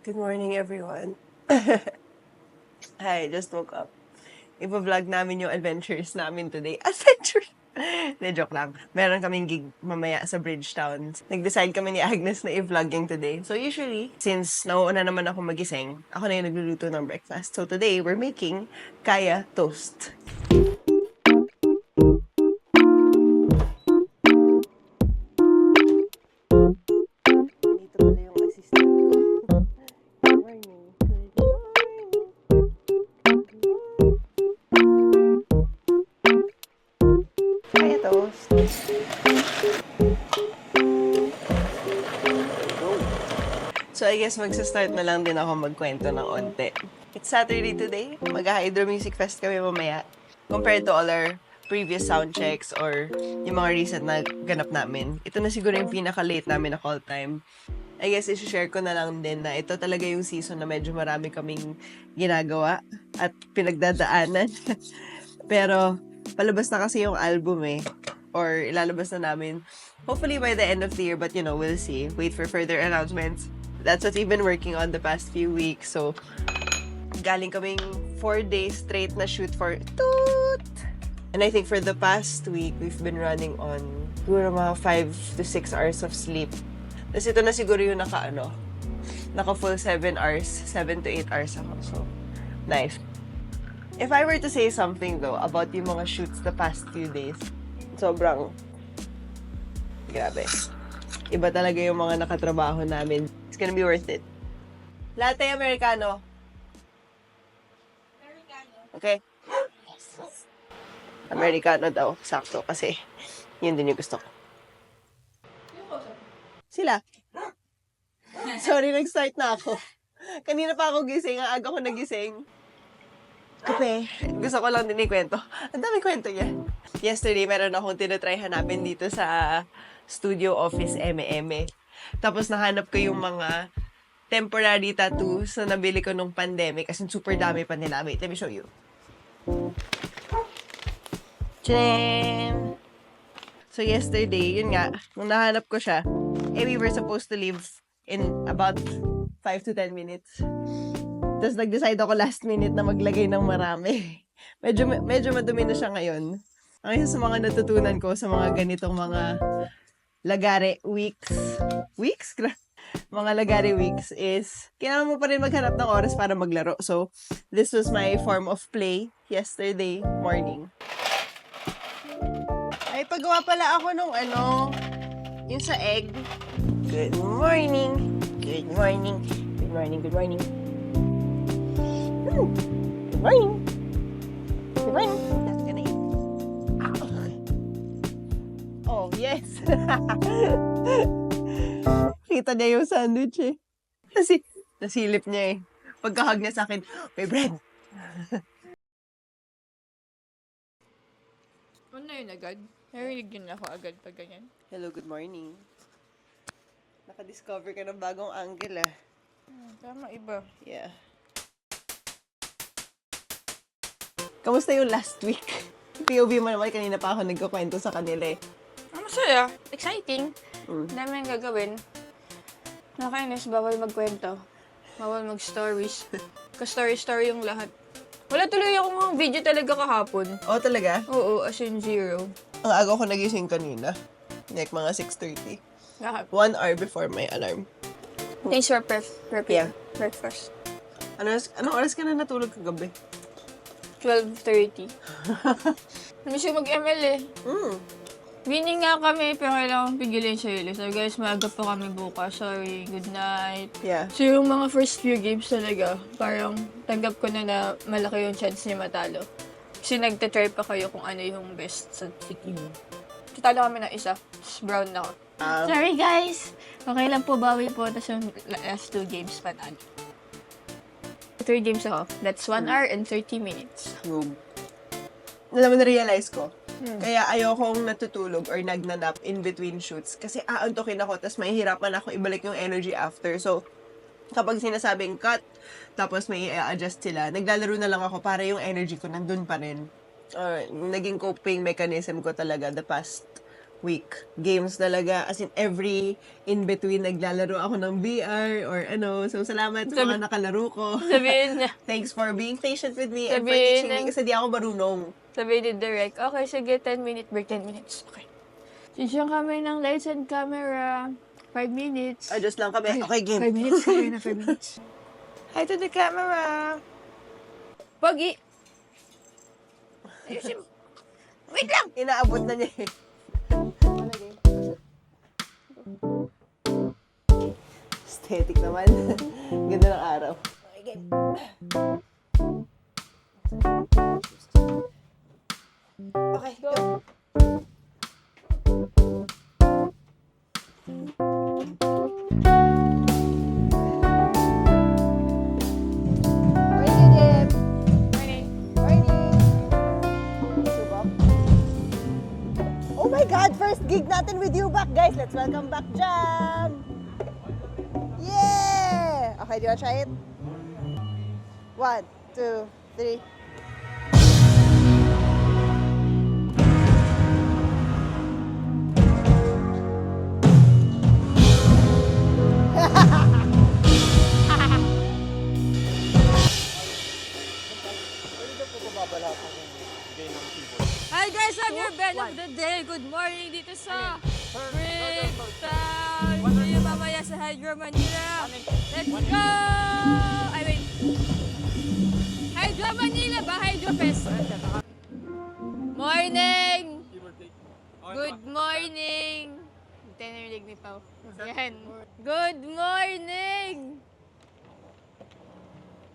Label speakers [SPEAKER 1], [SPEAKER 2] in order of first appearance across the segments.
[SPEAKER 1] Good morning, everyone. Hi, just woke up. Ipa-vlog namin yung adventures namin today. Adventures! De, joke lang. Meron kaming gig mamaya sa Bridgetown. Nag-decide kami ni Agnes na i-vlogging today. So usually, since nauuna naman ako magising, ako na yung nagluluto ng breakfast. So today, we're making kaya toast. Dito pala yung assistant ko. Good morning. Good morning. Kaya toast. So, I guess magsa-start na lang din ako magkwento ng onte. It's Saturday today. Mag-Hydro Music Fest kami mamaya. Compared to all our previous sound checks or yung mga recent na ganap namin. Ito na siguro yung pinaka-late namin na call time. I guess isi-share ko na lang din na ito talaga yung season na medyo marami kaming ginagawa at pinagdadaanan. Pero, palabas na kasi yung album eh. Or ilalabas na namin. Hopefully by the end of the year, but you know, we'll see. Wait for further announcements. That's what we've been working on the past few weeks. So, galing kaming 4 days straight na shoot for toot! And I think for the past week, we've been running on siguro mga 5 to 6 hours of sleep. Tapos ito na siguro yung naka full 7 hours, 7 to 8 hours ako. So, nice. If I were to say something though about yung mga shoots the past few days, sobrang grabe. Iba talaga yung mga nakatrabaho namin. It's gonna be worth it. Latte Americano. Okay? Americano daw. Sakto. Kasi yun din yung gusto ko. Sila. Sorry, nag-start na ako. Kanina pa ako gising. Ang aga ko nagising. Kape. Gusto ko lang din ikwento. Ang dami kwento niya. Yesterday, meron akong tinatry hanapin dito sa studio office M&M. Tapos nahanap ko yung mga temporary tattoos na nabili ko nung pandemic. As in, super dami pa nila. Wait, let me show you. Tcharam! So, yesterday, yun nga, nung nahanap ko siya, we were supposed to leave in about 5 to 10 minutes. Tapos nag-decide ako last minute na maglagay ng marami. Medyo madumi na siya ngayon. Ang isa sa mga natutunan ko sa mga ganitong mga lagare weeks, mga lagare weeks is, kailangan mo pa rin maghanap ng oras para maglaro. So, this was my form of play yesterday morning. Ay, paggawa pala ako nung yung sa egg. Good morning. Good morning. Good morning. Good morning. Good morning. Good morning. That's gonna eat. Oh, yes. Kita niya yung sandwich eh. Kasi, nasilip niya eh. Pagkahag niya sa akin, may bread.
[SPEAKER 2] Ano yun agad? Narinig yun ako agad pag ganyan.
[SPEAKER 1] Hello, good morning. Naka-discover ka ng bagong angle ah.
[SPEAKER 2] Tama, iba.
[SPEAKER 1] Yeah. Kamusta yung last week? POV mo naman, kanina pa ako nagkukwento sa kanila eh.
[SPEAKER 2] Masaya. Exciting.
[SPEAKER 1] Mm.
[SPEAKER 2] Dami ang gagawin. Nakainis, bawal magkwento. Bawal mag-stories. Ka-story-story yung lahat. Wala tuloy akong video talaga kahapon.
[SPEAKER 1] Oh, talaga?
[SPEAKER 2] Oo, as in 0.
[SPEAKER 1] Ang aga ko nagising kanina. Like mga 6:30.
[SPEAKER 2] Lahat.
[SPEAKER 1] 1 hour before my alarm.
[SPEAKER 2] Thanks for
[SPEAKER 1] Yeah.
[SPEAKER 2] breakfast.
[SPEAKER 1] Anong oras ka na natulog kagabi?
[SPEAKER 2] 12:30. Namiss yung mag-ML eh. Winning nga kami, pero kailangan pigilin sa hilo. So guys, maaga pa kami bukas. Sorry, good night.
[SPEAKER 1] Yeah.
[SPEAKER 2] So yung mga first few games talaga, parang tanggap ko na malaki yung chance niya matalo. Kasi nagtatry pa kayo kung ano yung best sa team. Tatalo kami ng isa, tapos brown na ako. Sorry guys! Okay lang po, bawi po. Tapos yung last 2 games panalo. 3 games ako. That's 1 hour and 30 minutes.
[SPEAKER 1] Alam mo, na-realize ko. Kaya ayokong natutulog or nagnanap in between shoots. Kasi aantokin ako, tapos mahihirapan ako ibalik yung energy after. So, kapag sinasabing cut, tapos may i-adjust sila, naglalaro na lang ako para yung energy ko nandun pa rin. Naging coping mechanism ko talaga the past week. Games talaga. As in, every in-between naglalaro ako ng VR or ano. So, salamat sa mga nakalaro ko.
[SPEAKER 2] Sabihin niya.
[SPEAKER 1] Thanks for being patient with me and for
[SPEAKER 2] Sabihin
[SPEAKER 1] teaching me
[SPEAKER 2] ng-
[SPEAKER 1] kasi di ako marunong.
[SPEAKER 2] Sabihin ni Direk, okay, sige, 10-minute break, 10 minutes. Okay. Sisyon kami ng lights and camera. 5 minutes.
[SPEAKER 1] Adjust lang kami. Okay, game.
[SPEAKER 2] 5 minutes, kaya na 5 minutes.
[SPEAKER 1] Hi to the camera.
[SPEAKER 2] Pogi! Ayusin mo. Wait lang!
[SPEAKER 1] Inaabot na niya eh. Aesthetic naman. Ganda ng araw. Okay, game. Okay, go. Morning, Jim. Morning. Subok. Oh my God! First gig natin with you back, guys. Let's welcome back Jam. Yeah! Okay, do you wanna try it? 1, 2, 3.
[SPEAKER 2] Hi guys, I'm your Ben of the day. Good morning dito sa Bricktown. See you mamaya sa Hydro Manila. Let's go! I mean, Hydro Manila ba? Hydro Fest. Morning! Good morning! Hindi tayo narinig ni Pao. Yan. Good morning!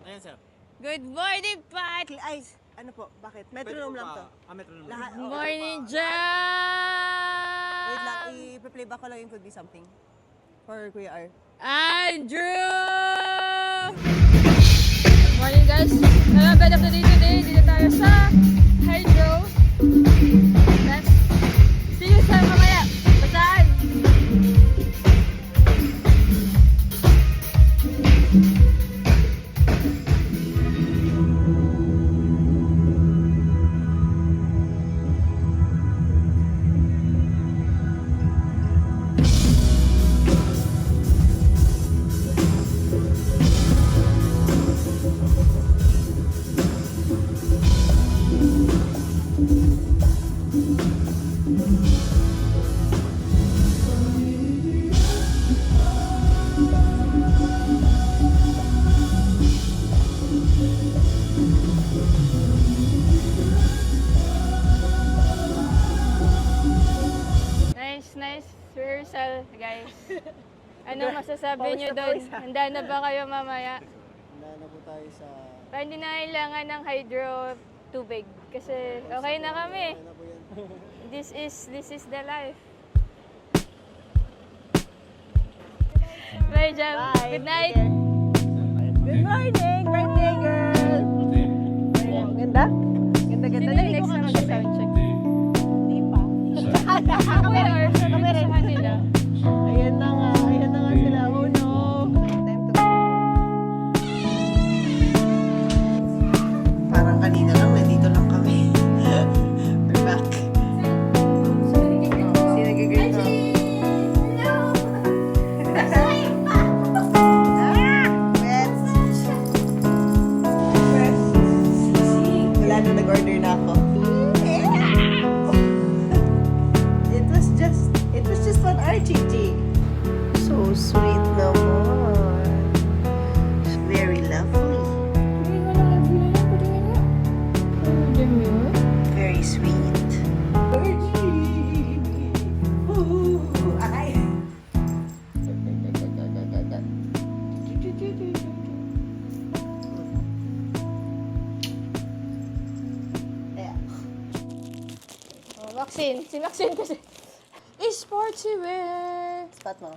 [SPEAKER 3] Ayan, sir.
[SPEAKER 2] Good morning, Pat!
[SPEAKER 1] Ay, ano po? Bakit? Metronome lang to.
[SPEAKER 3] Metronome
[SPEAKER 1] Lahat.
[SPEAKER 2] Good
[SPEAKER 1] Oh,
[SPEAKER 2] morning,
[SPEAKER 1] wait lang,
[SPEAKER 2] Jam!
[SPEAKER 1] i-play back ko lang yung Could Be Something. For Kuya R.
[SPEAKER 2] Andrew! Morning guys! Hello, Ben of the day today. Dito tayo sa Hydro. Let's see you sa mamaya. Bataan! Nice rehearsal, guys. Ano masasabi niyo doon? Handa na ba kayo mamaya?
[SPEAKER 3] Handa na po tayo sa...
[SPEAKER 2] Parang hindi na kailangan ng hydro tubig. Kasi okay na kami.
[SPEAKER 3] Ano po yan?
[SPEAKER 2] This is the life. Bye, Jam.
[SPEAKER 1] Bye.
[SPEAKER 2] Good night.
[SPEAKER 1] Good morning, birthday girl! Ganda? Ganda, ganda.
[SPEAKER 2] Sino yung next na mag-soundcheck?
[SPEAKER 1] Hindi pa.
[SPEAKER 2] Ako yun, or sabi ko sa kanila.
[SPEAKER 1] Ayan na nga sila. Oh no! Time to go. Parang kanina lang, nandito lang kami. We're back. Sino nag-greet mo? Wala na, nag-order na ako. It was just one RGG. So sweet naman. Very lovely. Very sweet.
[SPEAKER 2] Oh, Maxine. Si Maxine kasi. Sportsy wear.
[SPEAKER 1] Spot mo.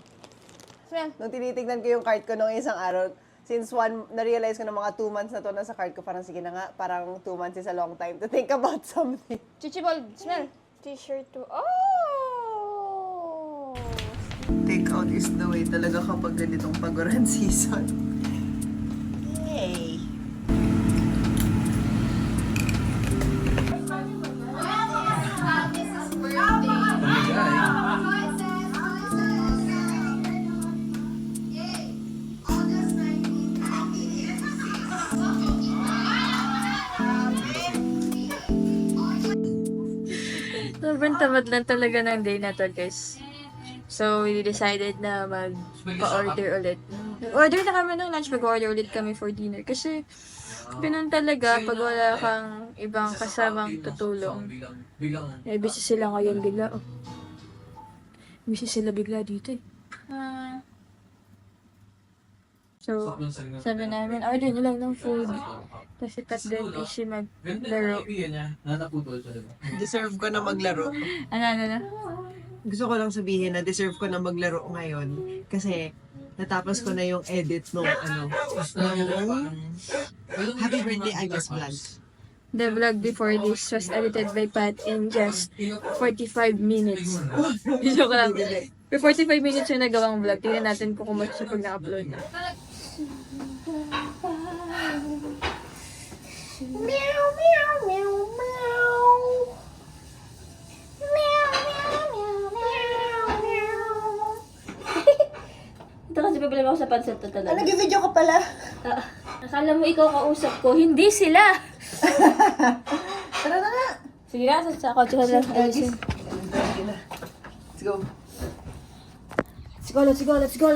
[SPEAKER 2] Smell.
[SPEAKER 1] Nung tinitignan ko yung cart ko nung isang araw, since na-realize ko na mga 2 months na to nasa cart ko, parang sige na nga, parang 2 months is a long time to think about something.
[SPEAKER 2] Chichibol. Smell. T-shirt to. Oh!
[SPEAKER 1] Take out is the way talaga kapag ganitong paguran season. Yay!
[SPEAKER 3] Ay.
[SPEAKER 2] sobrang tamad lang talaga ng day na to, guys. So, we decided na mag-order ulit. Order na kami ng lunch, mag-order ulit kami for dinner. Kasi, ganun talaga, pag wala kang ibang kasamang tutulong. Eh, busy sila ngayon bigla. Oh. Busy sila bigla dito eh. So, sabi namin, order nyo lang ng food. Kasi Pat din is maglaro.
[SPEAKER 1] Deserve ko na maglaro.
[SPEAKER 2] Ano?
[SPEAKER 1] Gusto ko lang sabihin na deserve ko na maglaro ngayon kasi natapos ko na yung edit nung Happy Birthday Agnes vlog.
[SPEAKER 2] The vlog before this was edited by Pat in just 45 minutes. Joke lang. For 45 minutes yung nagawang vlog. Tingnan natin kung kumakas siya pag na-upload na.
[SPEAKER 4] Meow, meow, meow, meow. Meow, meow, meow, meow, meow.
[SPEAKER 5] Ito kasi problema ko sa pansat to talaga.
[SPEAKER 4] Nag-video ka pala.
[SPEAKER 5] Akala mo ikaw kausap ko, hindi sila!
[SPEAKER 4] Tara na nga.
[SPEAKER 5] Sige na, sa kotse ka lang.
[SPEAKER 1] Let's go.
[SPEAKER 5] Let's go.
[SPEAKER 1] Let's go.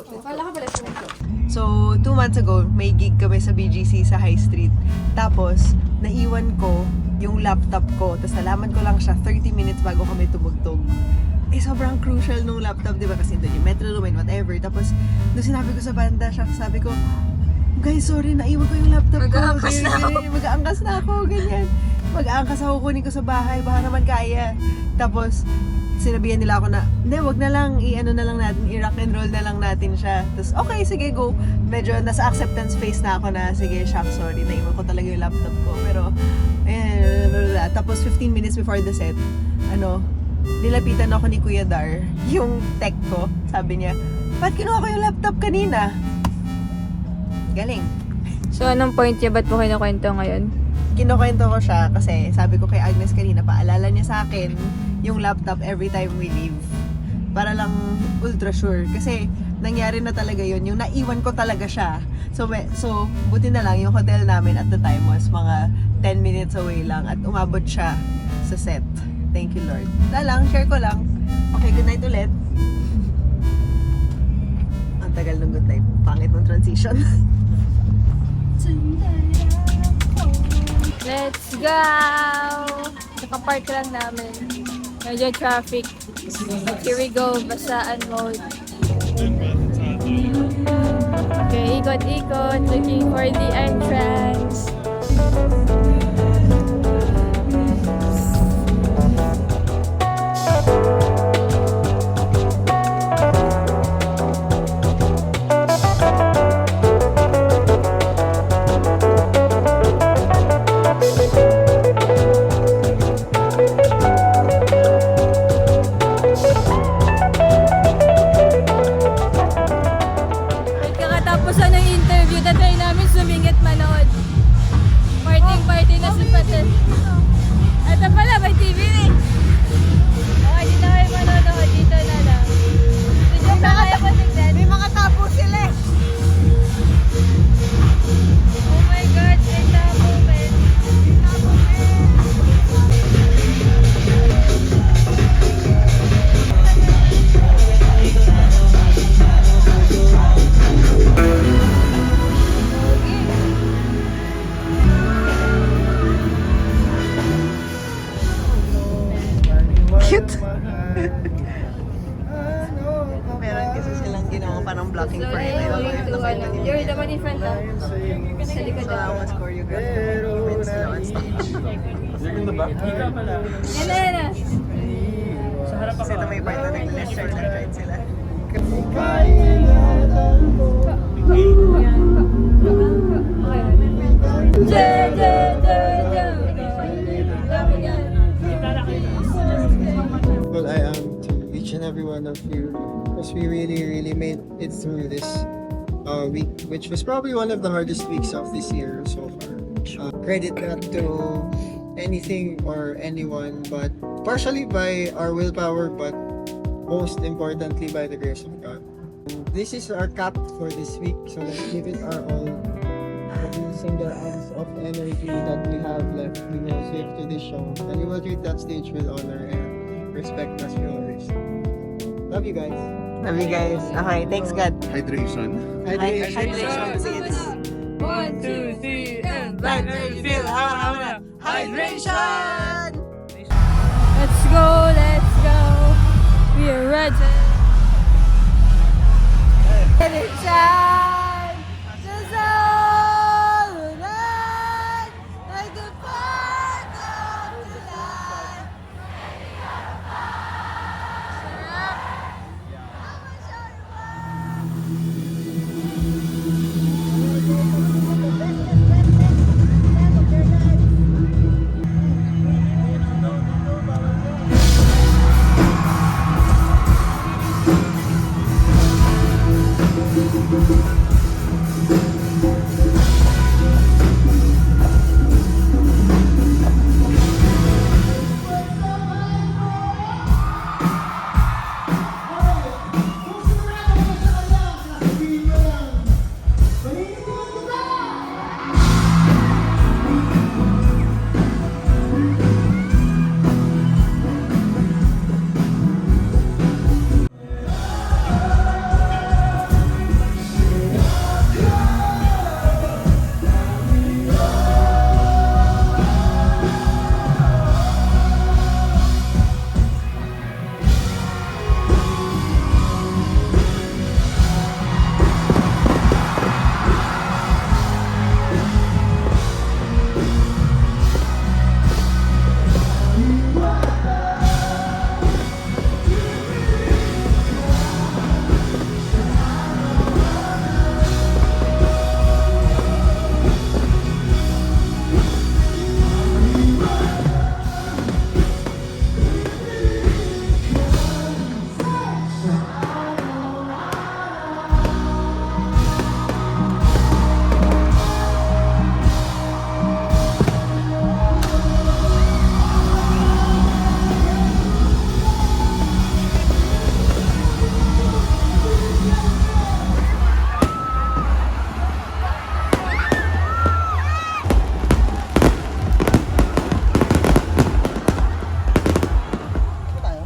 [SPEAKER 2] Akala ka pala siya.
[SPEAKER 1] So, 2 months ago, may gig kami sa BGC sa High Street. Tapos, naiwan ko yung laptop ko. Tapos, nalaman ko lang siya 30 minutes bago kami tumugtog. Eh, sobrang crucial nung laptop, di ba? Kasi doon yung metro room and whatever. Tapos, nung sinabi ko sa banda, sabi ko, guys, sorry, naiwan ko yung laptop ko.
[SPEAKER 2] Mag-aangkas na ako.
[SPEAKER 1] Mag-aangkas na ako, ganyan. Mag-aangkas ako, kunin ko sa bahay, baka naman kaya. Tapos, sinabihan nila ako na, hindi, wag na lang, i-ano na lang natin, i-rock and roll na lang natin siya. Tapos, okay, sige, go. Medyo nasa acceptance phase na ako na, sige, shock, sorry, naiwan ko talaga yung laptop ko. Pero, tapos 15 minutes before the set, nilapitan ako ni Kuya Dar, yung tech ko. Sabi niya, ba't kinuha ko yung laptop kanina? Galing.
[SPEAKER 2] So, anong point niya? Ba't mo kinukwento ngayon?
[SPEAKER 1] Kinukwento ko siya kasi sabi ko kay Agnes kanina, paalala niya sa akin yung laptop every time we leave. Para lang ultra sure. Kasi nangyari na talaga yun. Yung naiwan ko talaga siya. So buti na lang yung hotel namin at the time was mga 10 minutes away lang at umabot siya sa set. Thank you, Lord. Lang, share ko lang. Okay, good night ulit. Ang tagal ng good night. Pangit ng transition.
[SPEAKER 2] Let's go! Nakapark lang namin. Medyo traffic. Here we go, basaan mode. Okay, ikot-ikot. Looking for the entrance. Kakatapos ng interview, tatry namin sumingit manood. Parting-party na si Patel. Ito pala, may TV eh. Okay, dito kayo manonood. Dito na lang. Dito na kayo patignan.
[SPEAKER 1] May mga tapo sila eh.
[SPEAKER 2] Oh my God, may tapo, men.
[SPEAKER 1] Cute. Meron kasi silang ginawa parang blocking for it.
[SPEAKER 2] You're the one in front ah. Sa likod ah.
[SPEAKER 1] Mas choreographed events nila on stage.
[SPEAKER 2] Yan na.
[SPEAKER 1] Kasi ito may part na nag-left right and right sila.
[SPEAKER 3] Well, I am to each and every one of you because we really made it through this week, which was probably one of the hardest weeks of this year so far. Credit not to anything or anyone, but partially by our willpower, but most importantly by the grace of God. This is our cap for this week, so let's give it our all. every single ounce of energy that we have left, we will save to this show. And we will treat that stage with honor and respect as we always do. Love you guys.
[SPEAKER 1] Love you guys. Okay, thanks God.
[SPEAKER 6] Hydration.
[SPEAKER 1] Hydration. Sige, this.
[SPEAKER 2] 1, 2, 3, and
[SPEAKER 1] Hydration!
[SPEAKER 2] Let's go, let's go. We are ready.
[SPEAKER 1] Hydration! Just all night, like the part of the light.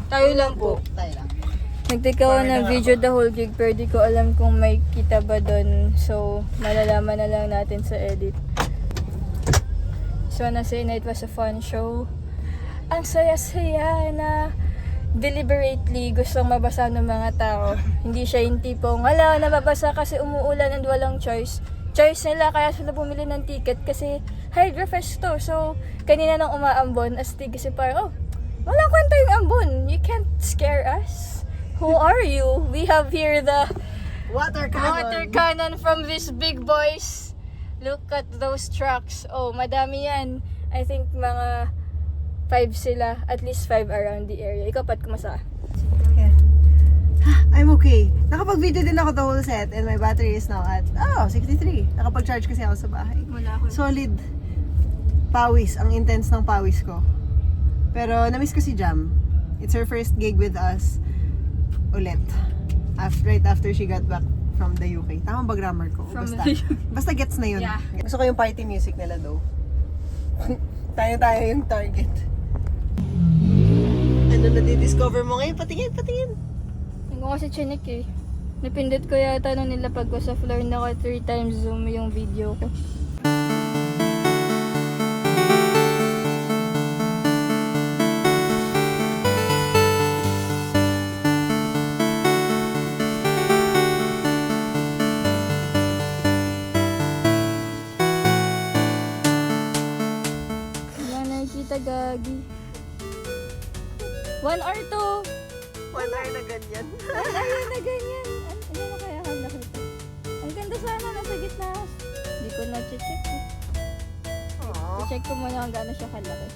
[SPEAKER 2] Tayo lang po. Nagtake ako ng video the whole gig pero di ko alam kung may kita ba doon. So, malalaman na lang natin sa edit. So, wanna say na it was a fun show. Ang saya-saya na deliberately gustong mabasa ng mga tao. Hindi siya yung tipong, hala, nababasa kasi umuulan and walang choice. Choice nila kaya sila bumili ng ticket kasi Hydrofest to. So, kanina nang umaambon, astig kasi parang, oh, walang kwenta yung ambon. You can't scare us. Who are you? We have here the
[SPEAKER 1] Water
[SPEAKER 2] water cannon from these big boys. Look at those trucks. Oh, madami yan. I think mga 5 sila. At least 5 around the area. Ikaw, Pat, kumasa?
[SPEAKER 1] I'm okay. Nakapag-video din ako the whole set and my battery is now at, 63. Nakapag-charge kasi ako sa bahay.
[SPEAKER 2] Wala ako.
[SPEAKER 1] Solid. Pawis. Ang intense ng pawis ko. Pero na-miss ko si Jam. It's her first gig with us. Ulit. Right after she got back from the UK. Tama ba grammar ko?
[SPEAKER 2] From
[SPEAKER 1] Basta,
[SPEAKER 2] the UK.
[SPEAKER 1] basta gets na yun.
[SPEAKER 2] Yeah.
[SPEAKER 1] Gusto ko yung party music nila though. Tayo yung target. Ano na di-discover mo ngayon? Patingin.
[SPEAKER 2] Hindi ko kasi chinik eh. Napindot ko yata nung nilapag ko sa floor na ko 3 times zoom yung video ko. Gagi. 1 or 2?
[SPEAKER 1] 1 hour na ganyan.
[SPEAKER 2] 1 hour na ganyan. Ano na kaya ako nakita? Ang ganda sana nasa gitna. Hindi ko na-check eh.
[SPEAKER 1] Aww.
[SPEAKER 2] Check ko muna kung gaano siya kalaki.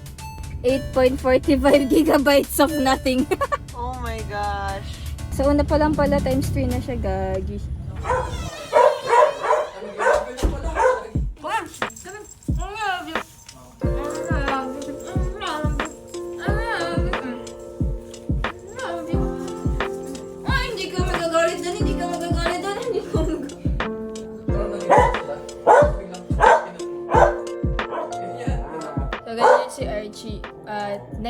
[SPEAKER 2] 8.45 gigabytes of nothing.
[SPEAKER 1] Oh my gosh.
[SPEAKER 2] Sa una pa lang pala times 3 na siya, gagi.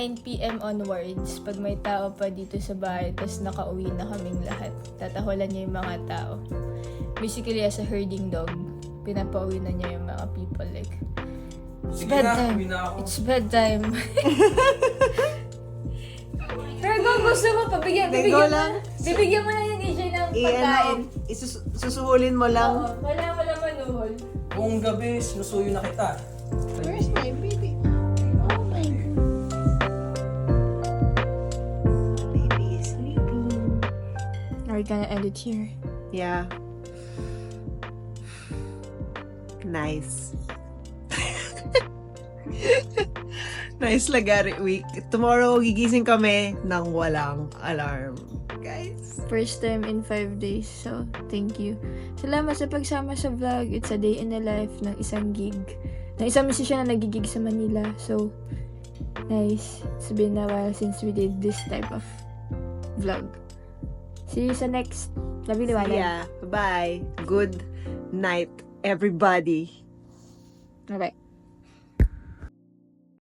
[SPEAKER 2] 9 p.m. onwards, pag may tao pa dito sa bahay, tapos nakauwi na kaming lahat, tatahulan niya yung mga tao. Basically, as a herding dog, pinapauwi na niya yung mga people. Like, it's bedtime. It's bedtime. Pero kung gusto mo, bibigyan mo lang yung EJ ng pagkain.
[SPEAKER 1] Susuhulin mo lang.
[SPEAKER 2] Oo, wala mo lang manuhol.
[SPEAKER 6] Buong gabi, sinusuyo na kita.
[SPEAKER 1] Where's my baby?
[SPEAKER 4] Oh my God.
[SPEAKER 1] Baby is sleeping.
[SPEAKER 2] Are we gonna end it here?
[SPEAKER 1] Yeah. Nice. Nice lagari week. Tomorrow, gigising kami ng walang alarm. Guys.
[SPEAKER 2] First time in 5 days, so thank you. Salamat sa pagsama sa vlog. It's a day in the life ng isang gig. Ng isang musician na nagigig sa Manila. So, nice. It's been a while since we did this type of vlog. See you sa next. Love you, Liwanag.
[SPEAKER 1] Yeah. Bye. Good night, everybody.
[SPEAKER 2] Okay.